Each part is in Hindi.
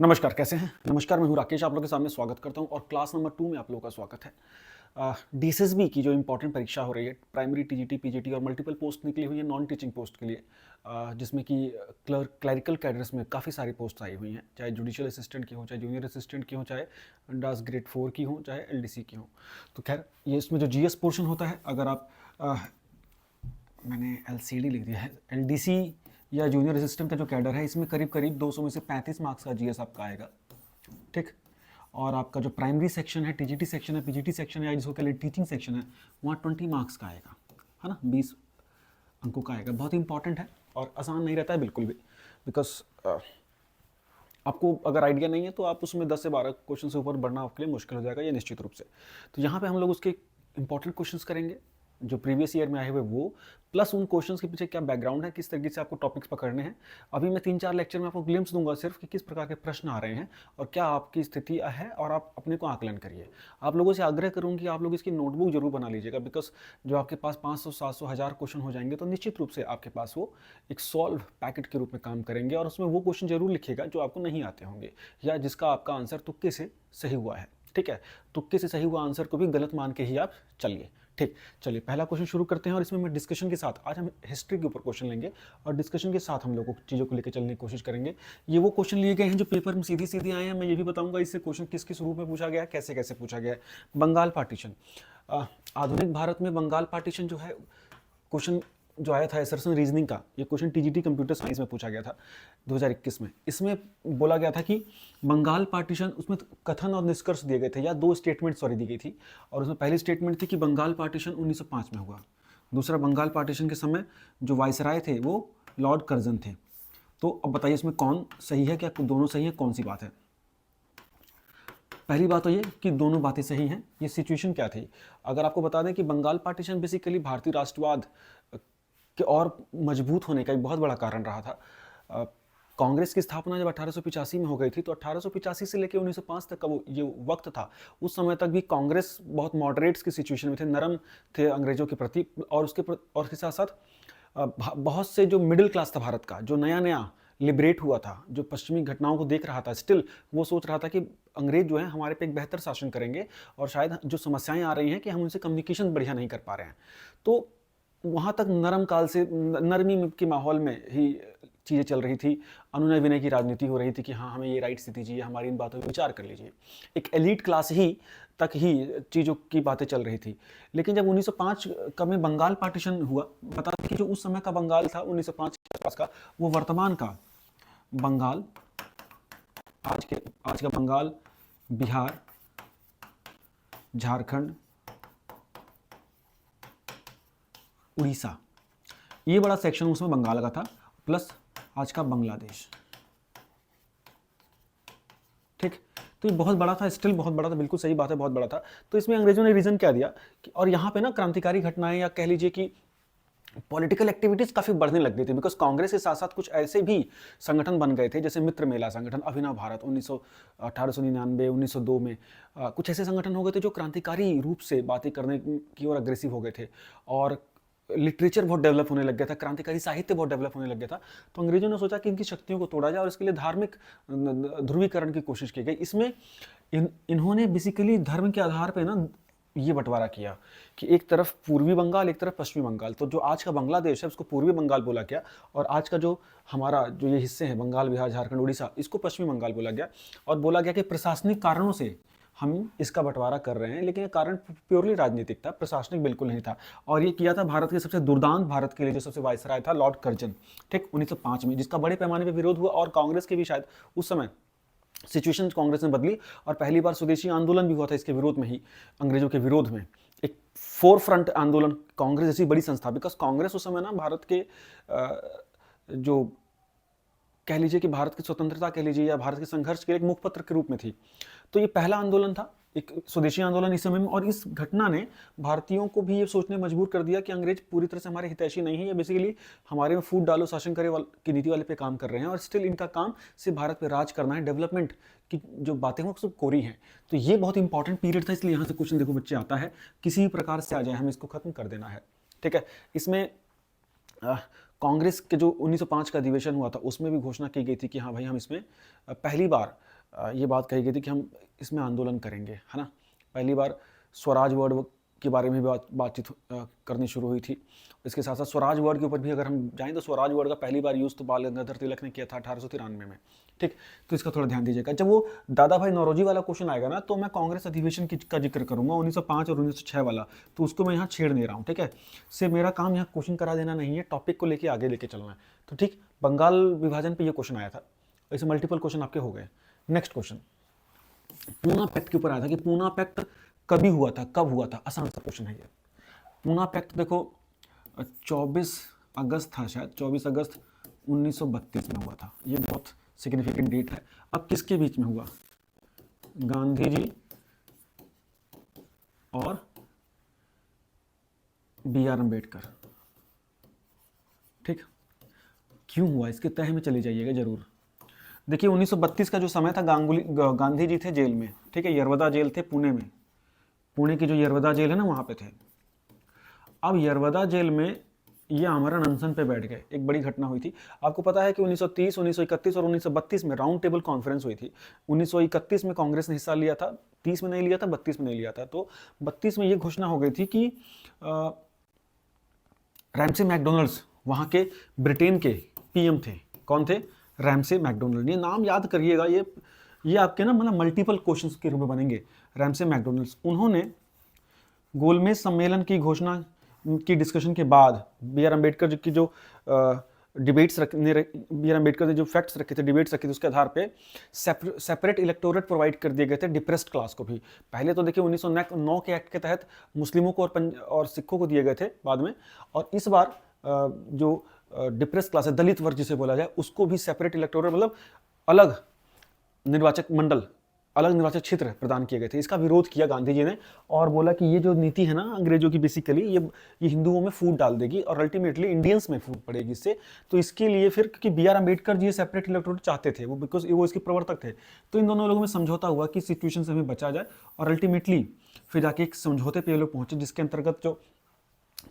नमस्कार, कैसे हैं? नमस्कार, मैं हूँ राकेश, आप लोगों के सामने स्वागत करता हूँ और क्लास नंबर 2 में आप लोगों का स्वागत है। डीएसएसबी की जो इम्पोर्टेंट परीक्षा हो रही है, प्राइमरी टीजीटी, पीजीटी और मल्टीपल पोस्ट निकली हुई है नॉन टीचिंग पोस्ट के लिए, जिसमें कि क्लरिकल कैडर्स में काफ़ी सारी पोस्ट आई हुई हैं, चाहे जुडिशियल असिस्टेंट की हो, चाहे जूनियर असिस्टेंट की हो, चाहे डास ग्रेड 4 की हो, चाहे एलडीसी की हो। तो खैर, ये इसमें जो जीएस पोर्शन होता है, अगर आप मैंने एलसीडी लिख दिया है, एलडीसी या जूनियर असिस्टेंट का जो कैडर है, इसमें करीब करीब 200 में से 35 मार्क्स का जीएस आपका आएगा। ठीक। और आपका जो प्राइमरी सेक्शन है, टीजीटी सेक्शन है, पीजीटी सेक्शन है, या जिसको कहते टीचिंग सेक्शन है, वहाँ 20 मार्क्स का आएगा, है ना, 20 अंकों का आएगा। बहुत इंपॉर्टेंट है और आसान नहीं रहता है बिल्कुल भी, बिकॉज आपको अगर आइडिया नहीं है तो आप उसमें 10 से 12 क्वेश्चन से ऊपर बढ़ना आपके लिए मुश्किल हो जाएगा, ये निश्चित रूप से। तो यहाँ पे हम लोग उसके इंपॉर्टेंट क्वेश्चंस करेंगे जो प्रीवियस ईयर में आए हुए वो, प्लस उन क्वेश्चंस के पीछे क्या बैकग्राउंड है, किस तरीके से आपको टॉपिक्स पकड़ने हैं। अभी मैं 3-4 लेक्चर में आपको ग्लिम्स दूंगा सिर्फ कि किस प्रकार के प्रश्न आ रहे हैं और क्या आपकी स्थिति है, और आप अपने को आकलन करिए। आप लोगों से आग्रह करूँगी आप लोग इसकी नोटबुक जरूर बना लीजिएगा, बिकॉज जो आपके पास 500, 700, 1000 क्वेश्चन हो जाएंगे तो निश्चित रूप से आपके पास वो एक सॉल्व पैकेट के रूप में काम करेंगे, और उसमें वो क्वेश्चन जरूर लिखिएगा जो आपको नहीं आते होंगे या जिसका आपका आंसर तुक्के से सही हुआ है। ठीक है, तुक्के से सही हुआ आंसर को भी गलत मान के ही आप चलिए। ठीक, चलिए पहला क्वेश्चन शुरू करते हैं, और इसमें मैं डिस्कशन के साथ, आज हम हिस्ट्री के ऊपर क्वेश्चन लेंगे और डिस्कशन के साथ हम लोग चीज़ों को लेकर चलने की कोशिश करेंगे। ये वो क्वेश्चन लिए गए हैं जो पेपर में सीधी सीधी आए हैं। मैं ये भी बताऊंगा इससे क्वेश्चन किस किस रूप में पूछा गया है, कैसे कैसे पूछा गया है। बंगाल पार्टीशन, आधुनिक भारत में बंगाल पार्टीशन जो है, क्वेश्चन जो आया था एसर्सन रीजनिंग का, ये क्वेश्चन टीजीटी कंप्यूटर साइंस में पूछा गया था 2021 में। इसमें बोला गया था कि बंगाल पार्टीशन, उसमें कथन और निष्कर्ष दिए गए थे, या 2 स्टेटमेंट सॉरी दी गई थी, और उसमें पहली स्टेटमेंट थी कि बंगाल पार्टीशन 1905 में हुआ। दूसरा, बंगाल पार्टीशन के समय जो वायसराय थे वो लॉर्ड कर्जन थे। तो अब बताइए इसमें कौन सही है, क्या दोनों सही है, कौन सी बात है? पहली बात तो ये कि दोनों बातें सही हैं। ये सिचुएशन क्या थी, अगर आपको बता दें कि बंगाल पार्टीशन बेसिकली भारतीय राष्ट्रवाद के और मजबूत होने का एक बहुत बड़ा कारण रहा था। कांग्रेस की स्थापना जब 1885 में हो गई थी, तो 1885 से लेकर 1905 तक का वो ये वक्त था। उस समय तक भी कांग्रेस बहुत मॉडरेट्स की सिचुएशन में थे, नरम थे अंग्रेजों के प्रति, और उसके साथ साथ बहुत से जो मिडिल क्लास था भारत का, जो नया नया लिबरेट हुआ था, जो पश्चिमी घटनाओं को देख रहा था, स्टिल वो सोच रहा था कि अंग्रेज जो है हमारे पे एक बेहतर शासन करेंगे, और शायद जो समस्याएं आ रही हैं कि हम उनसे कम्युनिकेशन बढ़िया नहीं कर पा रहे हैं। तो वहाँ तक नरम काल से नरमी के माहौल में ही चीज़ें चल रही थी, अनुनय विनय की राजनीति हो रही थी कि हाँ हमें ये राइट्स दे दीजिए, हमारी इन बातों पर विचार कर लीजिए। एक एलीट क्लास ही तक ही चीज़ों की बातें चल रही थी। लेकिन जब 1905 का में बंगाल पार्टीशन हुआ, बता दें कि जो उस समय का बंगाल था 1905 के आसपास का, वो वर्तमान का बंगाल, आज का बंगाल, बिहार, झारखंड, उड़ीसा, ये बड़ा सेक्शन उसमें बंगाल का था, प्लस आज का बांग्लादेश। ठीक, तो ये बहुत बड़ा था, स्टिल बहुत बड़ा था, बिल्कुल सही बात है, बहुत बड़ा था। तो इसमें अंग्रेजों ने रीजन क्या दिया और यहाँ पे ना क्रांतिकारी घटनाएं, या कह लीजिए कि पॉलिटिकल एक्टिविटीज काफी बढ़ने लग गई थी, बिकॉज कांग्रेस के साथ साथ कुछ ऐसे भी संगठन बन गए थे, जैसे मित्र मेला संगठन, अभिनव भारत 1899 1902 में कुछ ऐसे संगठन हो गए थे जो क्रांतिकारी रूप से बातें करने की ओर अग्रेसिव हो गए थे, और लिटरेचर बहुत डेवलप होने लग गया था, क्रांतिकारी साहित्य बहुत डेवलप होने लग गया था। तो अंग्रेजों ने सोचा कि इनकी शक्तियों को तोड़ा जाए, और इसके लिए धार्मिक ध्रुवीकरण की कोशिश की गई। इसमें इन्होंने बेसिकली धर्म के आधार पे ना ये बंटवारा किया कि एक तरफ पूर्वी बंगाल, एक तरफ पश्चिमी बंगाल। तो जो आज का बांग्लादेश है उसको पूर्वी बंगाल बोला गया, और आज का जो हमारा जो ये हिस्से हैं बंगाल, बिहार, झारखंड, उड़ीसा, इसको पश्चिमी बंगाल बोला गया। और बोला गया कि प्रशासनिक कारणों से हम इसका बंटवारा कर रहे हैं, लेकिन ये कारण प्योरली राजनीतिक था, प्रशासनिक बिल्कुल नहीं था। और ये किया था भारत के सबसे दुर्दांत, भारत के लिए जो सबसे वायसराय था, लॉर्ड कर्जन, ठीक, 1905 में, जिसका बड़े पैमाने पर विरोध हुआ, और कांग्रेस के भी शायद उस समय सिचुएशन कांग्रेस ने बदली, और पहली बार स्वदेशी आंदोलन भी हुआ था इसके विरोध में ही, अंग्रेजों के विरोध में, एक फोर फ्रंट आंदोलन। कांग्रेस जैसी बड़ी संस्था, बिकॉज कांग्रेस उस समय ना भारत के जो कह लीजिए कि भारत की स्वतंत्रता कह लीजिए या भारत के संघर्ष के एक मुखपत्र के रूप में थी। तो ये पहला आंदोलन था, एक स्वदेशी आंदोलन इस समय में, और इस घटना ने भारतीयों को भी ये सोचने मजबूर कर दिया कि अंग्रेज पूरी तरह से हमारे हितैषी नहीं है, ये बेसिकली हमारे में फूट डालो शासन करे की नीति वाले पे काम कर रहे हैं, और स्टिल इनका काम सिर्फ भारत पे राज करना है, डेवलपमेंट की जो बातें वो सब कोरी हैं। तो ये बहुत इंपॉर्टेंट पीरियड था, इसलिए यहाँ से क्वेश्चन देखो बच्चे आता है, किसी भी प्रकार से आ जाए हमें इसको खत्म कर देना है। ठीक है, इसमें कांग्रेस के जो 1905 का अधिवेशन हुआ था उसमें भी घोषणा की गई थी कि हाँ भाई हम इसमें पहली बार ये बात कही गई थी कि हम इसमें आंदोलन करेंगे, है ना। पहली बार स्वराज वर्ड के बारे में भी बातचीत करनी शुरू हुई थी। इसके साथ साथ स्वराज वर्ड के ऊपर भी अगर हम जाएं तो स्वराज वर्ड का पहली बार यूज़ तो बाल गंगाधर तिलक ने किया था 1893 में, ठीक। तो इसका थोड़ा ध्यान दीजिएगा। जब वो दादा भाई नौरोजी वाला क्वेश्चन आएगा ना तो मैं कांग्रेस अधिवेशन का जिक्र करूंगा 1905 और 1906 वाला, तो उसको मैं यहाँ छेड़ नहीं रहा हूँ, ठीक है। सिर्फ मेरा काम यहाँ क्वेश्चन करा देना नहीं है, टॉपिक को लेके आगे लेके चलना है। तो ठीक, बंगाल विभाजन पे ये क्वेश्चन आया था, ऐसे मल्टीपल क्वेश्चन आपके हो गए। नेक्स्ट क्वेश्चन पूना पैक्ट के ऊपर आया था कि पूना पैक्ट कभी हुआ था, कब हुआ था। आसान सा क्वेश्चन है ये। पूना पैक्ट देखो 24 अगस्त था, शायद 24 अगस्त 1932 में हुआ था। ये बहुत सिग्निफिकेंट डेट है। अब किसके बीच में हुआ? गांधी जी और बी आर अम्बेडकर, ठीक। क्यों हुआ इसके तह में चले जाइएगा जरूर। देखिए 1932 का जो समय था, गांधी जी थे जेल में, ठीक है। यरवदा जेल थे पुणे में, पुणे की जो यरवदा जेल है ना वहाँ पे थे। अब यरवदा जेल में ये आमरण अनशन पे बैठ गए। एक बड़ी घटना हुई थी। आपको पता है कि 1930, 1931 और 1932 में राउंड टेबल कॉन्फ्रेंस हुई थी। 1931 में कांग्रेस ने हिस्सा लिया था, 30 में नहीं लिया था, 32 में नहीं लिया था। तो 32 में ये घोषणा हो गई थी कि रैमसे मैकडोनल्ड्स वहाँ के ब्रिटेन के पीएम थे। कौन थे? Ramsay McDonald. ये नाम याद करिएगा, ये आपके ना मतलब मल्टीपल क्वेश्चंस के रूप में बनेंगे। रैमसे मैकडोनल्ड्स, उन्होंने गोलमेज सम्मेलन की घोषणा की डिस्कशन के बाद बी आर अम्बेडकर की जो डिबेट्स बी आर अम्बेडकर ने जो फैक्ट्स रखे थे, डिबेट्स रखे थे, उसके आधार पे सेपरेट इलेक्टोरेट प्रोवाइड कर दिए गए थे डिप्रेस्ड क्लास को भी। पहले तो देखिए 1909 के एक्ट के तहत मुस्लिमों को और सिखों को दिए गए थे बाद में, और इस बार जो डिप्रेस्ड क्लास है, दलित वर्ग जिसे बोला जाए, उसको भी सेपरेट इलेक्टोरेट मतलब अलग निर्वाचक मंडल, अलग निर्वाचक क्षेत्र प्रदान किए गए थे। इसका विरोध किया गांधी जी ने और बोला कि ये जो नीति है ना अंग्रेजों की, बेसिकली ये हिंदुओं में फूट डाल देगी और अल्टीमेटली इंडियंस में फूट पड़ेगी इससे। तो इसके लिए फिर, क्योंकि B R Ambedkar ji separate electorate चाहते थे, वो बिकॉज वो इसके प्रवर्तक थे, तो इन दोनों लोगों में समझौता हुआ कि सिचुएशन से हमें बचा जाए, और अल्टीमेटली फिर जाके एक समझौते पर ये लोग पहुंचे, जिसके अंतर्गत जो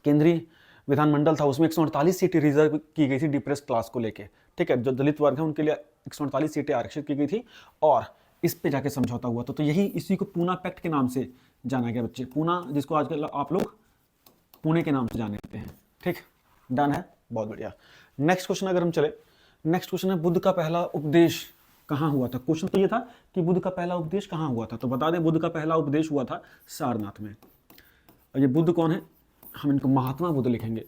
केंद्रीय विधानमंडल था उसमें 148 सीटें रिजर्व की गई थी डिप्रेस्ड क्लास को लेके, ठीक है। जो दलित वर्ग है उनके लिए 148 सीटें आरक्षित की गई थी, और इस पे जाके समझौता हुआ। तो यही, इसी को पूना पैक्ट के नाम से जाना गया बच्चे। पूना, जिसको आजकल आप लोग पुणे के नाम से जानते हैं, ठीक। डन है, बहुत बढ़िया। नेक्स्ट क्वेश्चन अगर हम चले, नेक्स्ट क्वेश्चन है बुद्ध का पहला उपदेश कहाँ हुआ था। क्वेश्चन तो ये था कि बुद्ध का पहला उपदेश कहाँ हुआ था। तो बता दें, बुद्ध का पहला उपदेश हुआ था सारनाथ में। और ये बुद्ध कौन है? हम इनको महात्मा बुद्ध लिखेंगे।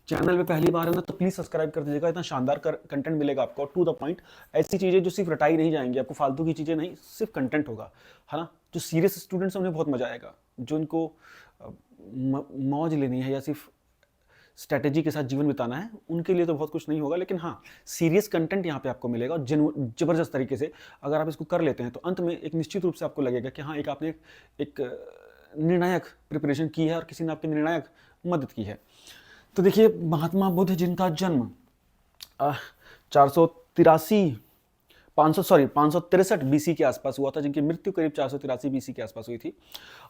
चैनल पे पहली बार है ना तो प्लीज सब्सक्राइब कर दीजिएगा, इतना शानदार कंटेंट मिलेगा आपको, टू द पॉइंट। ऐसी चीजें जो सिर्फ रटाई नहीं जाएंगी, आपको फालतू की चीजें नहीं, सिर्फ कंटेंट होगा, है ना। जो सीरियस स्टूडेंट्स हैं उन्हें बहुत मजा आएगा, जो इनको मौज लेनी है या सिर्फ स्ट्रैटेजी के साथ जीवन बिताना है, उनके लिए तो बहुत कुछ नहीं होगा। लेकिन हाँ, सीरियस कंटेंट यहाँ पे आपको मिलेगा जबरदस्त तरीके से। अगर आप इसको कर लेते हैं तो अंत में एक निश्चित रूप से आपको लगेगा कि हाँ, एक आपने एक निर्णायक प्रिपरेशन की है और किसी ने आपकी निर्णायक मदद की है। तो देखिए, महात्मा बुद्ध जिनका जन्म 563 बीसी के आसपास हुआ था, जिनकी मृत्यु करीब 483 बीसी के आसपास हुई थी,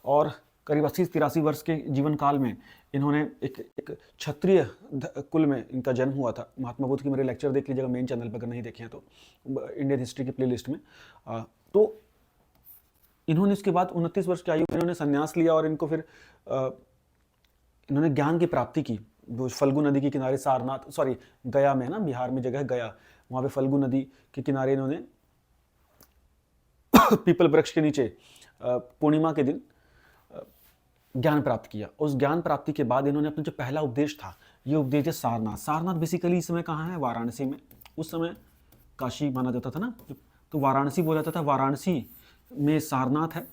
और करीब 80-83 वर्ष के जीवन काल में इन्होंने एक क्षत्रिय कुल में इनका जन्म हुआ था। महात्मा बुद्ध की मेरे लेक्चर देख लीजिएगा मेन चैनल पर, अगर नहीं देखे हैं तो, इंडियन हिस्ट्री की प्लेलिस्ट में। तो इन्होंने इसके बाद 29 वर्ष की आयु में इन्होंने संन्यास लिया, और इनको फिर इन्होंने ज्ञान की प्राप्ति की। वो फल्गु नदी के किनारे गया में ना, बिहार में जगह गया, वहाँ पे फल्गु नदी के किनारे इन्होंने पीपल वृक्ष के नीचे पूर्णिमा के दिन ज्ञान प्राप्त किया। उस ज्ञान प्राप्ति के बाद इन्होंने अपना जो पहला उपदेश था, ये उपदेश है सारनाथ। सारनाथ बेसिकली इस समय कहाँ है? वाराणसी में। उस समय काशी माना जाता था ना, तो वाराणसी बोला जाता था। वाराणसी में सारनाथ है।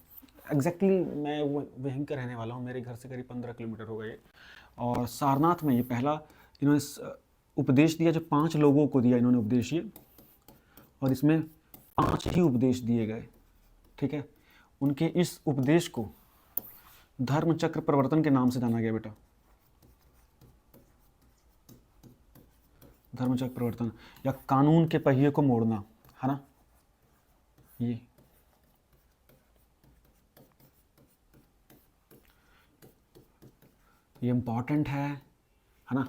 एग्जैक्टली मैं वहीं का रहने वाला हूँ, मेरे घर से करीब 15 किलोमीटर हो गए। और सारनाथ में ये पहला इन्होंने उपदेश दिया, जो 5 लोगों को दिया इन्होंने उपदेश ये, और इसमें 5 ही उपदेश दिए गए, ठीक है। उनके इस उपदेश को धर्म चक्र प्रवर्तन के नाम से जाना गया बेटा। धर्म चक्र प्रवर्तन या कानून के पहिए को मोड़ना, है ना। ये इम्पॉर्टेंट है ना।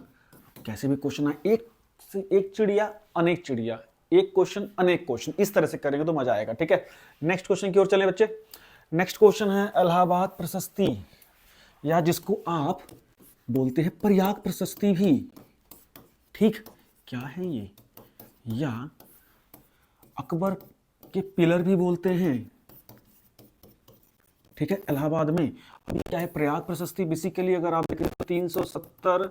कैसे भी क्वेश्चन आए, एक से एक चिड़िया अनेक चिड़िया, एक क्वेश्चन अनेक क्वेश्चन, इस तरह से करेंगे तो मजा आएगा। ठीक है, नेक्स्ट क्वेश्चन की ओर चलें बच्चे। नेक्स्ट क्वेश्चन है इलाहाबाद प्रशस्ति, या जिसको आप बोलते हैं प्रयाग प्रशस्ति भी। ठीक, क्या है ये, या अकबर के पिलर भी बोलते हैं। ठीक है, इलाहाबाद में अभी क्या है, प्रयाग प्रशस्ति बेसिकली अगर आप देखें तो 370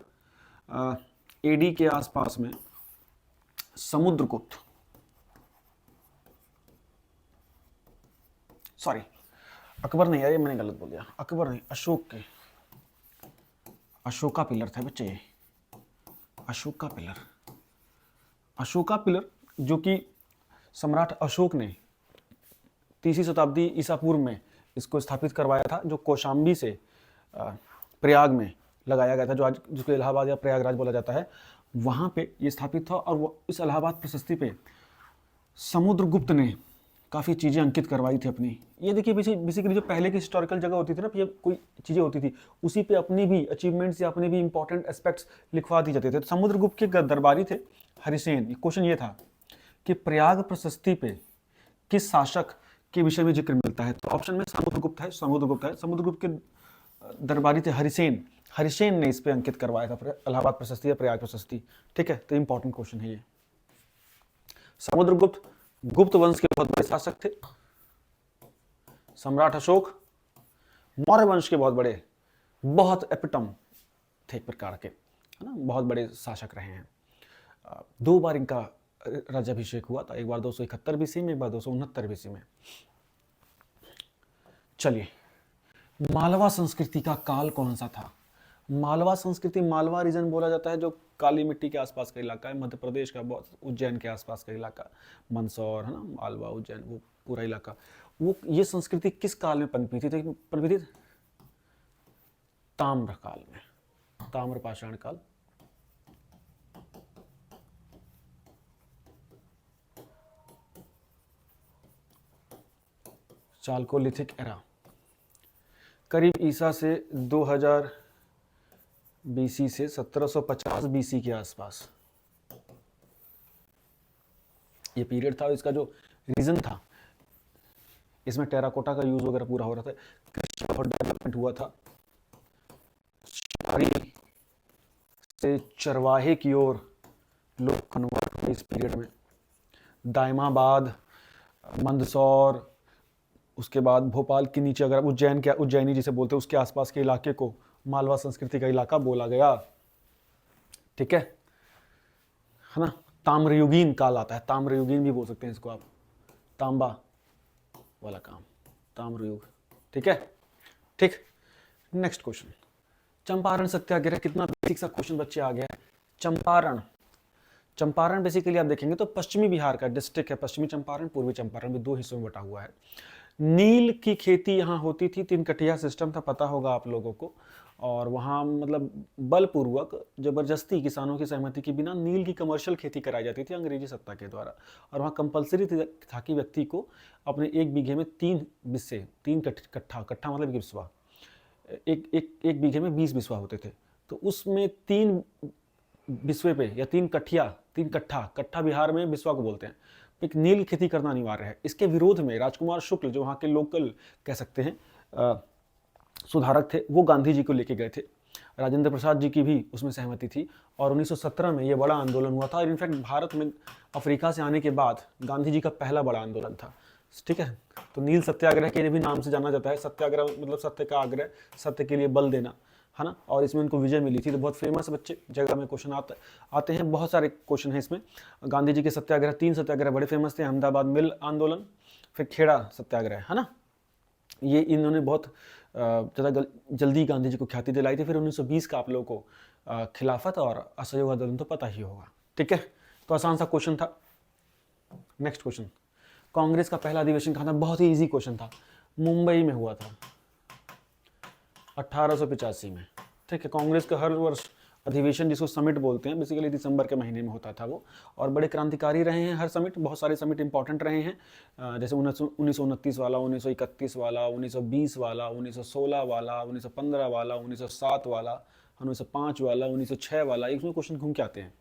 एडी के आसपास में समुद्रगुप्त, सॉरी अकबर नहीं है, ये मैंने गलत बोल दिया, अकबर नहीं, अशोक के, अशोका पिलर था बच्चे ये, अशोका पिलर, अशोका पिलर जो कि सम्राट अशोक ने 3वीं शताब्दी ईसा पूर्व में इसको स्थापित करवाया था, जो कौशाम्बी से प्रयाग में लगाया गया था, जो आज जिसको इलाहाबाद या प्रयागराज बोला जाता है, वहाँ पे ये स्थापित था। और वो इस इलाहाबाद प्रशस्ति पे समुद्रगुप्त ने काफ़ी चीज़ें अंकित करवाई थी अपनी। ये देखिए बेसिकली जो पहले की हिस्टोरिकल जगह होती थी ना, ये कोई चीज़ें होती थी, उसी पे अपनी भी अचीवमेंट्स या अपने भी इंपॉर्टेंट एस्पेक्ट्स लिखवा दी जाते थे। तो समुद्रगुप्त के दरबारी थे हरिसेन। क्वेश्चन ये था कि प्रयाग प्रशस्ति पे किस शासक के विषय में जिक्र मिलता है, तो ऑप्शन में समुद्रगुप्त है, समुद्रगुप्त है, समुद्रगुप्त के दरबारी थे हरिसेन, हरिसेन ने इस पे अंकित करवाया था इलाहाबाद प्रशस्ति या प्रयाग प्रशस्ति। ठीक है, तो इंपॉर्टेंट क्वेश्चन है ये। समुद्रगुप्त गुप्त वंश के बहुत बड़े शासक थे, सम्राट अशोक मौर्य वंश के बहुत बड़े, बहुत एपिटम थे एक प्रकार के, है ना, बहुत बड़े शासक रहे हैं। 2 बार इनका राज्याभिषेक हुआ था, एक बार 271 बीसी में, एक बार 269 बीसी में। चलिए, मालवा संस्कृति का काल कौन सा था? मालवा संस्कृति, मालवा रीजन बोला जाता है जो काली मिट्टी के आसपास का इलाका है, मध्य प्रदेश का, बहुत उज्जैन के आसपास का इलाका, मंदसौर, है ना, मालवा, उज्जैन, वो पूरा इलाका, वो ये संस्कृति किस काल में पनपी थी? तो पनपी थी ताम्र काल में, ताम्र पाषाण काल। चाल्कोलिथिक एरा, करीब ईसा से 2000 बीसी से 1750 बीसी के आसपास ये पीरियड था। इसका जो रीजन था, इसमें टेराकोटा का यूज वगैरह पूरा हो रहा था, कृषि बहुत डेवलपमेंट हुआ था, शिकारी से चरवाहे की ओर लोग कन्वर्ट हुए इस पीरियड में। दायमाबाद, मंदसौर, उसके बाद भोपाल के नीचे अगर उज्जैन के, उज्जैनी जिसे बोलते हैं, उसके आसपास के इलाके को मालवा संस्कृति का इलाका बोला गया। ठीक है ना, ताम्रयुगीन काल आता है, ताम्रयुगीन भी बोल सकते हैं इसको आप, तांबा वाला काम, ताम्रयुग। ठीक है, ठीक। नेक्स्ट क्वेश्चन, चंपारण सत्याग्रह, कितना बेसिक सा क्वेश्चन बच्चे आ गया है। चंपारण, चंपारण बेसिकली आप देखेंगे तो पश्चिमी बिहार का डिस्ट्रिक्ट है, पश्चिमी चंपारण, पूर्वी चंपारण में 2 हिस्सों में बटा हुआ है। नील की खेती यहाँ होती थी, 3 कटिया सिस्टम था, पता होगा आप लोगों को, और वहाँ मतलब बलपूर्वक जबरदस्ती किसानों की सहमति के बिना नील की कमर्शियल खेती कराई जाती थी अंग्रेजी सत्ता के द्वारा। और वहाँ कंपलसरी था कि व्यक्ति को अपने 1 बीघे में 3 बिस्से, 3 कट्ठा, कट्ठा मतलब बिस्वा, एक बीघे में 20 बिस्वा होते थे, तो उसमें 3 बिस्वे पे या 3 कट्ठा, कट्ठा बिहार में बिस्वा को बोलते हैं, एक नील खेती करना अनिवार्य है। इसके विरोध में राजकुमार शुक्ल, जो वहाँ के लोकल कह सकते हैं सुधारक थे, वो गांधी जी को लेके गए थे। राजेंद्र प्रसाद जी की भी उसमें सहमति थी, और 1917 में ये बड़ा आंदोलन हुआ था। और इनफैक्ट भारत में अफ्रीका से आने के बाद गांधी जी का पहला बड़ा आंदोलन था। ठीक है, तो नील सत्याग्रह के भी नाम से जाना जाता है। सत्याग्रह मतलब सत्य का आग्रह, सत्य के लिए बल देना, है ना, और इसमें उनको विजय मिली थी। तो बहुत फेमस बच्चे जगह में क्वेश्चन आते हैं, बहुत सारे क्वेश्चन हैं इसमें। गांधी जी के सत्याग्रह, 3 सत्याग्रह बड़े फेमस थे, अहमदाबाद मिल आंदोलन, फिर खेड़ा सत्याग्रह, है ना, ये इन्होंने बहुत ज़्यादा जल्दी गांधी जी को ख्याति दिलाई थी। फिर 1920 का आप लोगों को खिलाफत और असहयोग आंदोलन तो पता ही होगा। ठीक है, तो आसान सा क्वेश्चन था। नेक्स्ट क्वेश्चन, कांग्रेस का पहला अधिवेशन कहाँ था? बहुत ही इजी क्वेश्चन था, मुंबई में हुआ था 1885 में। ठीक है, कांग्रेस का हर वर्ष अधिवेशन, जिसको समिट बोलते हैं, बेसिकली दिसंबर के महीने में होता था वो, और बड़े क्रांतिकारी रहे हैं हर समिट, बहुत सारे समिट इंपॉर्टेंट रहे हैं, जैसे 1929 वाला, 1931 वाला, 1920 वाला, 1916 वाला, 1915 वाला, 1907 वाला, 1905 वाला, 1906 वाला, इसमें क्वेश्चन घूम के आते हैं।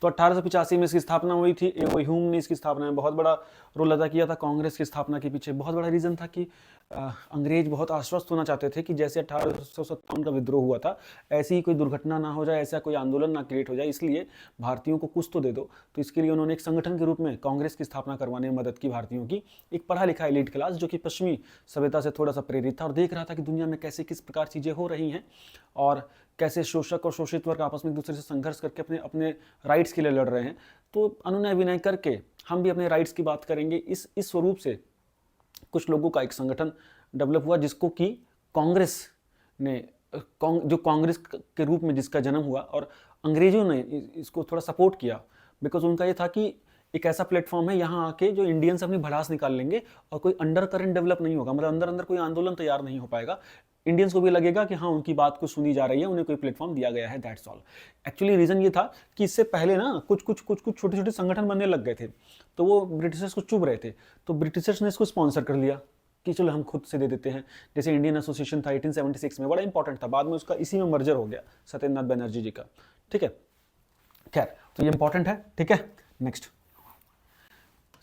तो 1885 में इसकी स्थापना हुई थी। एओ ह्यूम ने इसकी स्थापना में बहुत बड़ा रोल अदा किया था। कांग्रेस की स्थापना के पीछे बहुत बड़ा रीज़न था कि अंग्रेज बहुत आश्वस्त होना चाहते थे कि जैसे 1857 का विद्रोह हुआ था ऐसी ही कोई दुर्घटना ना हो जाए, ऐसा कोई आंदोलन ना क्रिएट हो जाए, इसलिए भारतीयों को कुछ तो दे दो। तो इसके लिए उन्होंने एक संगठन के रूप में कांग्रेस की स्थापना करवाने में मदद की भारतीयों की। एक पढ़ा लिखा एलीट क्लास जो कि पश्चिमी सभ्यता से थोड़ा सा प्रेरित था और देख रहा था कि दुनिया में कैसे किस प्रकार चीज़ें हो रही हैं और कैसे शोषक और शोषित वर्ग आपस में एक दूसरे से संघर्ष करके अपने अपने राइट्स के लिए लड़ रहे हैं। तो अनुनय विनय करके हम भी अपने राइट्स की बात करेंगे। इस स्वरूप से कुछ लोगों का एक संगठन डेवलप हुआ जिसको कि कांग्रेस ने जो कांग्रेस के रूप में जिसका जन्म हुआ, और अंग्रेजों ने इसको थोड़ा सपोर्ट किया बिकॉज उनका ये था कि एक ऐसा प्लेटफॉर्म है यहाँ आके जो इंडियंस अपनी भड़ास निकाल लेंगे और कोई अंडर करंट डेवलप नहीं होगा, मतलब अंदर अंदर कोई आंदोलन तैयार नहीं हो पाएगा। इंडियंस को भी लगेगा कि हाँ उनकी बात को सुनी जा रही है, उन्हें कोई प्लेटफॉर्म दिया गया है, दैट्स ऑल। एक्चुअली रीजन ये था कि इससे पहले ना कुछ छोटे छोटे संगठन बनने लग गए थे, तो वो ब्रिटिशर्स को चुभ रहे थे, तो ब्रिटिशर्स ने इसको स्पॉन्सर कर लिया कि चलो हम खुद से दे देते हैं। जैसे इंडियन एसोसिएशन था 1876 में, बड़ा इंपॉर्टेंट था, बाद में उसका इसी में मर्जर हो गया सत्येंद्रनाथ बनर्जी जी का, ठीक है। खैर, तो ये इंपॉर्टेंट है, ठीक है। नेक्स्ट,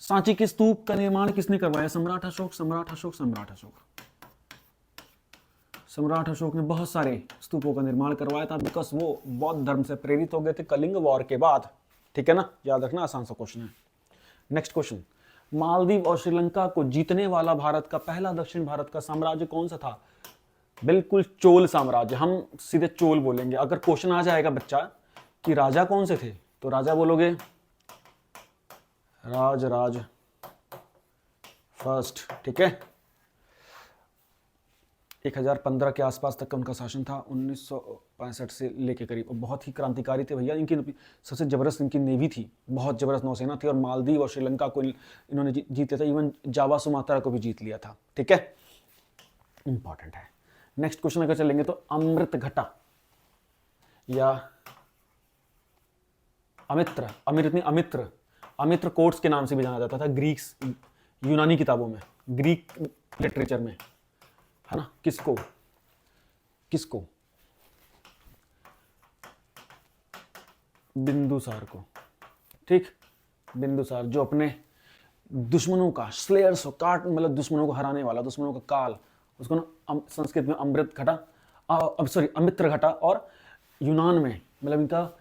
सांची के स्तूप का निर्माण किसने करवाया? सम्राट अशोक, सम्राट अशोक, सम्राट अशोक। सम्राट अशोक ने बहुत सारे स्तूपों का निर्माण करवाया था बिकॉज वो बौद्ध धर्म से प्रेरित हो गए थे कलिंग वॉर के बाद, ठीक है ना, याद रखना, आसान सा क्वेश्चन है। नेक्स्ट क्वेश्चन, मालदीव और श्रीलंका को जीतने वाला भारत का पहला दक्षिण भारत का साम्राज्य कौन सा था? बिल्कुल चोल साम्राज्य। हम सीधे चोल बोलेंगे। अगर क्वेश्चन आ जाएगा बच्चा कि राजा कौन से थे, तो राजा बोलोगे राज फर्स्ट, ठीक है। 1015 के आसपास तक का उनका शासन था, 1965 से लेके करीब। बहुत ही क्रांतिकारी थे भैया। इनकी सबसे जबरदस्त इनकी नेवी थी, बहुत जबरदस्त नौसेना थी, और मालदीव और श्रीलंका को इन्होंने जीत लिया था, इवन जावा सुमात्रा को भी जीत लिया था, ठीक है। इंपॉर्टेंट है। नेक्स्ट क्वेश्चन अगर चलेंगे तो अमृत घटा या अमित्र कोर्ट्स के नाम से भी जाना जाता था ग्रीक्स, यूनानी किताबों में, ग्रीक लिटरेचर में, है ना। किसको बिंदुसार को, ठीक। बिंदुसार जो अपने दुश्मनों का स्लेयर्स हो, काट मतलब दुश्मनों को हराने वाला, दुश्मनों का काल, उसको ना संस्कृत में अमित्र घटा, और यूनान में मतलब इनका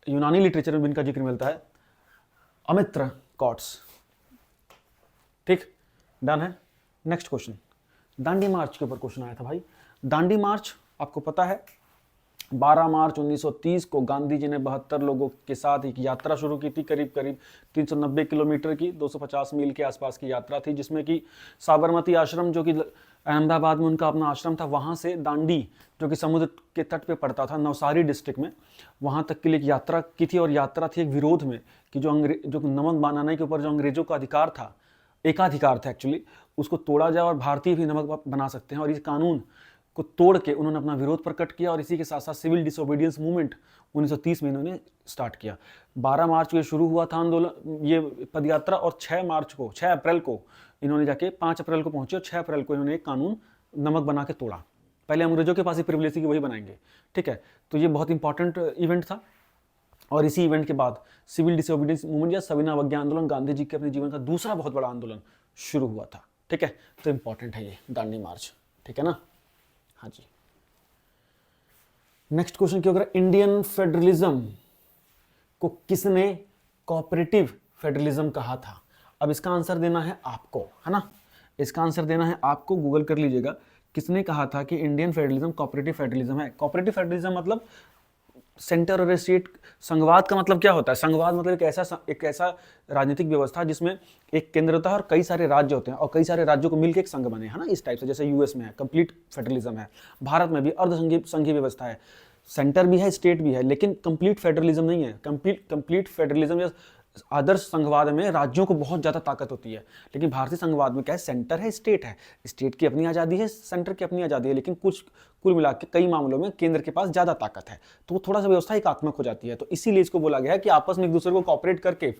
यूनानी लिटरेचर में इनका जिक्र मिलता है अमित्र कॉट्स, ठीक। डन है। नेक्स्ट क्वेश्चन, दांडी मार्च के ऊपर क्वेश्चन आया था भाई। दांडी मार्च आपको पता है 12 मार्च 1930 को गांधी जी ने 72 लोगों के साथ एक यात्रा शुरू की थी, करीब 390 किलोमीटर की, 250 मील के आसपास की यात्रा थी, जिसमें कि साबरमती आश्रम जो कि अहमदाबाद में उनका अपना आश्रम था, वहाँ से दांडी जो कि समुद्र के तट पे पड़ता था नवसारी डिस्ट्रिक्ट में, वहाँ तक के लिए एक यात्रा की थी। और यात्रा थी एक विरोध में कि जो नमक बनाने के ऊपर जो अंग्रेजों का अधिकार था, एकाधिकार था एक्चुअली, उसको तोड़ा जाए और भारतीय भी नमक बना सकते हैं। और इस कानून को तोड़ के उन्होंने अपना विरोध प्रकट किया, और इसी के साथ साथ सिविल डिसोबीडियंस मूवमेंट 1930 में इन्होंने स्टार्ट किया। 12 मार्च को ये शुरू हुआ था आंदोलन, ये पदयात्रा, और 6 अप्रैल को इन्होंने जाके 5 अप्रैल को पहुंचे, और 6 अप्रैल को इन्होंने एक कानून नमक बना के तोड़ा। पहले अंग्रेजों के पास ही प्रिविलेज थी कि वही बनाएंगे, ठीक है। तो ये बहुत इंपॉर्टेंट इवेंट था। और इसी इवेंट के बाद सिविल डिसोबीडियंस मूवमेंट या सविनय अवज्ञा आंदोलन, गांधी जी के अपने जीवन का दूसरा बहुत बड़ा आंदोलन शुरू हुआ था, ठीक है। तो इंपॉर्टेंट है ये दांडी मार्च, ठीक है ना। हाँ जी। नेक्स्ट क्वेश्चन क्या होगा, इंडियन फेडरलिज्म को किसने कोऑपरेटिव फेडरलिज्म कहा था? अब इसका आंसर देना है आपको, है ना, इसका आंसर देना है आपको, गूगल कर लीजिएगा। किसने कहा था कि इंडियन फेडरलिज्म कोऑपरेटिव फेडरलिज्म है? कोऑपरेटिव फेडरलिज्म मतलब सेंटर और स्टेट। संघवाद का मतलब क्या होता है? संघवाद मतलब एक ऐसा राजनीतिक व्यवस्था जिसमें एक केंद्र होता है और कई सारे राज्य होते हैं, और कई सारे राज्यों को मिलकर एक संघ बने, है ना, इस टाइप से। जैसे यूएस में है कंप्लीट फेडरलिज्म है, भारत में भी संघीय व्यवस्था है, सेंटर भी है स्टेट भी है, लेकिन कंप्लीट फेडरलिज्म नहीं है। कंप्लीट फेडरलिज्म या आदर्श संघवाद में राज्यों को बहुत ज़्यादा ताकत होती है, लेकिन भारतीय संघवाद में क्या है, सेंटर है, स्टेट की अपनी आज़ादी है, सेंटर की अपनी आज़ादी है, लेकिन कुल मिला के कई मामलों में केंद्र के पास ज़्यादा ताकत है, तो वो थोड़ा सा व्यवस्था एकात्मक हो जाती है। तो इसीलिए इसको बोला गया है कि आपस में एक दूसरे को कॉपरेट करके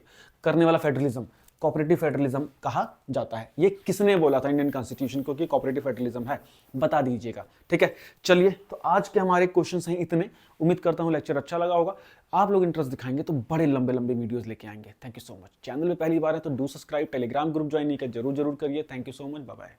करने वाला फेडरलिज्म कोऑपरेटिव फेडरलिज्म कहा जाता है। ये किसने बोला था इंडियन कॉन्स्टिट्यूशन को कि कोऑपरेटिव फेडरलिज्म है, बता दीजिएगा। ठीक है, चलिए तो आज के हमारे क्वेश्चंस हैं इतने। उम्मीद करता हूं लेक्चर अच्छा लगा होगा। आप लोग इंटरेस्ट दिखाएंगे तो बड़े लंबे लंबे वीडियोस लेके आएंगे। Thank you so much. Channel में पहली बार है तो do subscribe, telegram group join नहीं किया जरूर करिए। Thank you so much, bye bye.